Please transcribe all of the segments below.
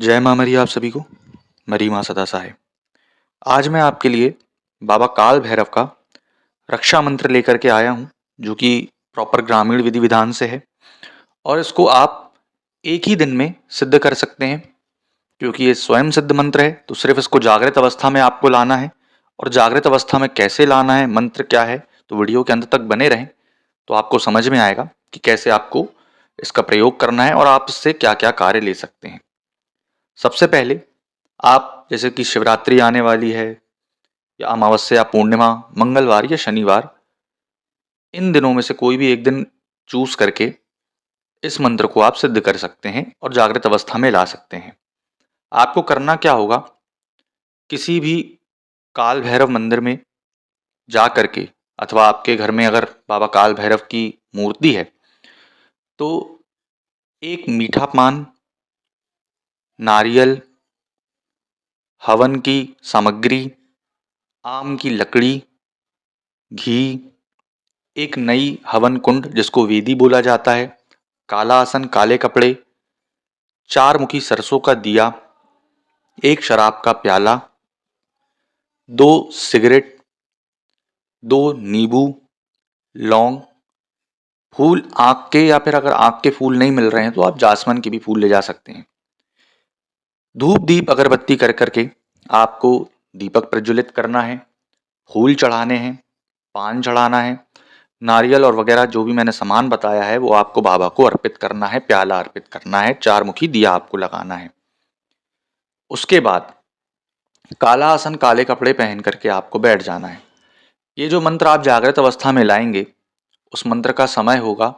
जय माँ मरी आप सभी को। मरी माँ सदा सहाय। आज मैं आपके लिए बाबा काल भैरव का रक्षा मंत्र लेकर के आया हूँ, जो कि प्रॉपर ग्रामीण विधि विधान से है और इसको आप एक ही दिन में सिद्ध कर सकते हैं। क्योंकि ये स्वयं सिद्ध मंत्र है तो सिर्फ इसको जागृत अवस्था में आपको लाना है। और जागृत अवस्था में कैसे लाना है, मंत्र क्या है, तो वीडियो के अंत तक बने रहें तो आपको समझ में आएगा कि कैसे आपको इसका प्रयोग करना है और आप इससे क्या क्या कार्य ले सकते हैं। सबसे पहले आप जैसे कि शिवरात्रि आने वाली है या अमावस्या, पूर्णिमा, मंगलवार या शनिवार, इन दिनों में से कोई भी एक दिन चूज करके इस मंत्र को आप सिद्ध कर सकते हैं और जागृत अवस्था में ला सकते हैं। आपको करना क्या होगा, किसी भी काल भैरव मंदिर में जा करके अथवा आपके घर में अगर बाबा काल भैरव की मूर्ति है तो एक मीठा पान, नारियल, हवन की सामग्री, आम की लकड़ी, घी, एक नई हवन कुंड जिसको वेदी बोला जाता है, काला आसन, काले कपड़े, चार मुखी सरसों का दिया, एक शराब का प्याला, दो सिगरेट, दो नींबू, लौंग, फूल आक के, या फिर अगर आक के फूल नहीं मिल रहे हैं तो आप जासमन के भी फूल ले जा सकते हैं। धूप दीप अगरबत्ती कर करके आपको दीपक प्रज्वलित करना है, फूल चढ़ाने हैं, पान चढ़ाना है, नारियल और वगैरह जो भी मैंने सामान बताया है वो आपको बाबा को अर्पित करना है, प्याला अर्पित करना है, चार मुखी दिया आपको लगाना है। उसके बाद काला आसन, काले कपड़े पहन करके आपको बैठ जाना है। ये जो मंत्र आप जागृत अवस्था में लाएंगे उस मंत्र का समय होगा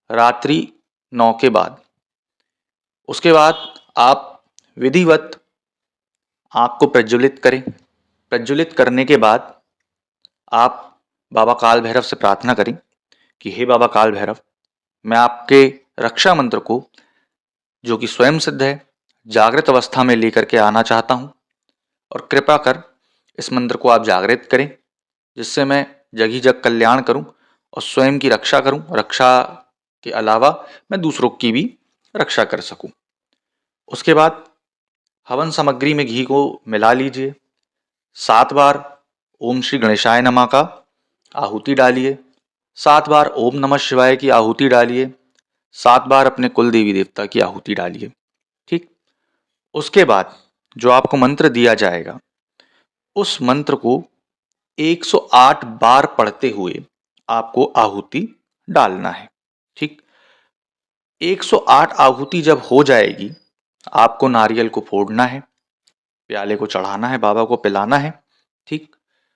रात्रि 9 के बाद। उसके बाद आप विधिवत आग को प्रज्वलित करें। प्रज्वलित करने के बाद आप बाबा काल भैरव से प्रार्थना करें कि हे बाबा काल भैरव, मैं आपके रक्षा मंत्र को, जो कि स्वयं सिद्ध है, जागृत अवस्था में लेकर के आना चाहता हूँ और कृपा कर इस मंत्र को आप जागृत करें, जिससे मैं जग ही जग कल्याण करूं और स्वयं की रक्षा करूं। रक्षा के अलावा मैं दूसरों की भी रक्षा कर सकूं। उसके बाद हवन सामग्री में घी को मिला लीजिए, 7 बार ओम श्री गणेशाय नमः का आहुति डालिए, 7 बार ओम नमः शिवाय की आहुति डालिए, 7 बार अपने कुल देवी देवता की आहुति डालिए। ठीक। उसके बाद जो आपको मंत्र दिया जाएगा उस मंत्र को 108 बार पढ़ते हुए आपको आहुति डालना है। ठीक। 108 आहुति जब हो जाएगी आपको नारियल को फोड़ना है, प्याले को चढ़ाना है, बाबा को पिलाना है। ठीक।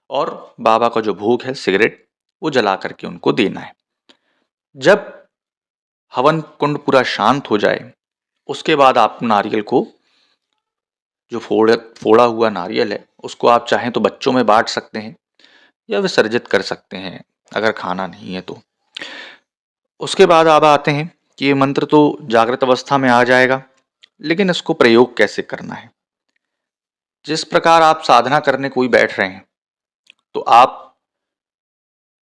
और बाबा का जो भोग है सिगरेट, वो जला करके उनको देना है। जब हवन कुंड पूरा शांत हो जाए उसके बाद आप नारियल को, जो फोड़ा हुआ नारियल है, उसको आप चाहें तो बच्चों में बांट सकते हैं या विसर्जित कर सकते हैं अगर खाना नहीं है तो। उसके बाद आप आते हैं कि ये मंत्र तो जागृत अवस्था में आ जाएगा, लेकिन इसको प्रयोग कैसे करना है। जिस प्रकार आप साधना करने कोई बैठ रहे हैं तो आप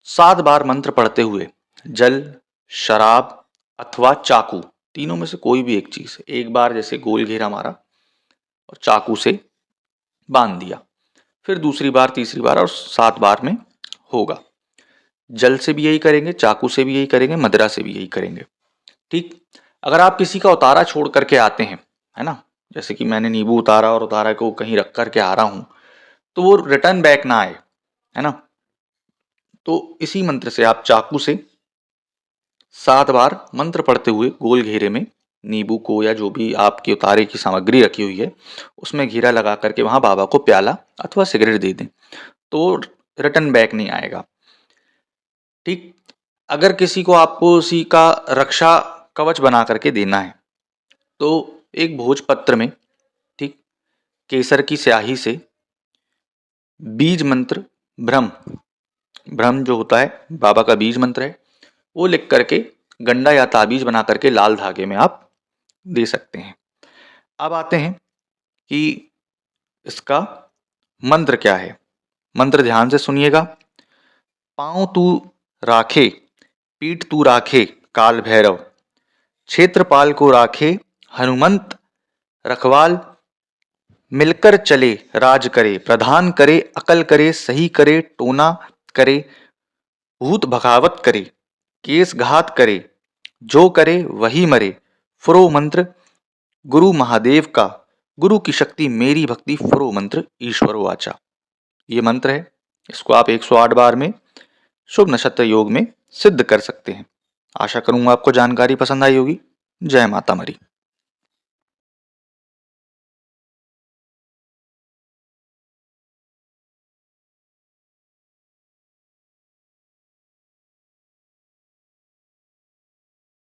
7 बार मंत्र पढ़ते हुए जल, शराब अथवा चाकू, तीनों में से कोई भी एक चीज, एक बार जैसे गोल घेरा मारा और चाकू से बांध दिया, फिर दूसरी बार, तीसरी बार और 7 बार में होगा। जल से भी यही करेंगे, चाकू से भी यही करेंगे, मदिरा से भी यही करेंगे। ठीक। अगर आप किसी का उतारा छोड़ करके आते हैं, है ना, जैसे कि मैंने नींबू उतारा और उतारा को कहीं रख करके आ रहा हूं, तो वो रिटर्न बैक ना आए, है ना, तो इसी मंत्र से आप चाकू से 7 बार मंत्र पढ़ते हुए गोल घेरे में नींबू को या जो भी आपके उतारे की सामग्री रखी हुई है उसमें घेरा लगा करके वहां बाबा को प्याला अथवा सिगरेट दे दें तो रिटर्न बैक नहीं आएगा। ठीक। अगर किसी को आपको उसी का रक्षा कवच बना करके देना है तो एक भोजपत्र में, ठीक, केसर की स्याही से बीज मंत्र ब्रह्म, ब्रह्म जो होता है बाबा का बीज मंत्र है, वो लिख करके गंडा या ताबीज बना करके लाल धागे में आप दे सकते हैं। अब आते हैं कि इसका मंत्र क्या है। मंत्र ध्यान से सुनिएगा। पांव तू राखे, पीठ तू राखे काल भैरव, क्षेत्रपाल को राखे हनुमंत, रखवाल मिलकर चले राज करे, प्रधान करे अकल करे, सही करे टोना करे, भूत भगावत करे, केस घात करे, जो करे वही मरे, फुरो मंत्र गुरु महादेव का, गुरु की शक्ति मेरी भक्ति, फुरो मंत्र ईश्वर वाचा। ये मंत्र है, इसको आप 108 बार में शुभ नक्षत्र योग में सिद्ध कर सकते हैं। आशा करूंगा आपको जानकारी पसंद आई होगी। जय माता मरी।